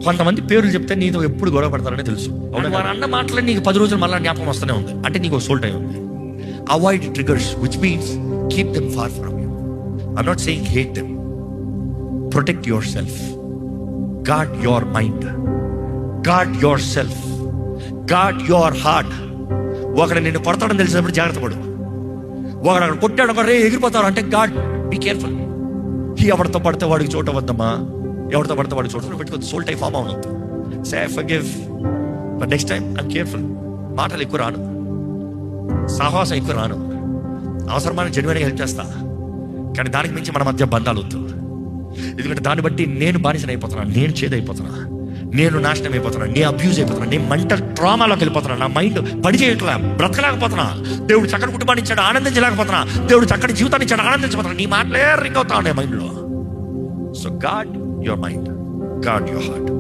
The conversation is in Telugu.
కొంతమంది పేర్లు చెప్తే నీతో ఎప్పుడు గొడవ పడతారని తెలుసు. వారు అన్న మాటలు నీకు 10 రోజులు మళ్ళీ జ్ఞాపకం వస్తూనే ఉంది అంటే నీకు సోల్ టైం ఉంది. Avoid triggers, which means keep them far from you. I'm not saying hate them. Protect yourself, guard your mind, guard yourself, guard your heart. ఒకడు నిన్ను కొడతాడని తెలిసినప్పుడు జాగ్రత్త పడు. ఒకడు అక్కడ కొట్టాడు, ఒకరే ఎగిరిపోతాడు అంటే గాడ్ బీ కేర్ఫుల్. ఎవరితో పడితే వాడికి చోట వద్దమ్మా, ఎవరితో పడితే వాడికి చోట పెట్టుకోవద్దు. సోల్ టైప్ ఫామ్ అవునొద్దు. Say I forgive, but next time I'm careful. మాటలు ఎక్కువ రాను, సాహసం ఎక్కువ రాను. అవసరమైన జెన్యున్గా హెల్ప్ చేస్తా, కానీ దానికి మించి మన మధ్య బంధాలు వద్దు. ఎందుకంటే దాన్ని బట్టి నేను బానిసన అయిపోతున్నా, నేను చేదైపోతున్నా, నేను నాశనం అయిపోతున్నా, నేను అబ్యూజ్ అయిపోతున్నా, నేను మెంటల్ ట్రామాలోకి వెళ్ళిపోతున్నా. నా మైండ్ పని చేయట్లా, బ్రతకలేకపోతున్నా. దేవుడు చక్కటి కుటుంబాన్ని ఇచ్చాడు, ఆనందించలేకపోతున్నా. దేవుడు చక్కటి జీవితాన్ని ఇచ్చాడు, ఆనందించబోతున్నా. నీ మాటలే రింగ్ అవుతా ఉన్నాయి మైండ్లో. So God your mind, God your heart.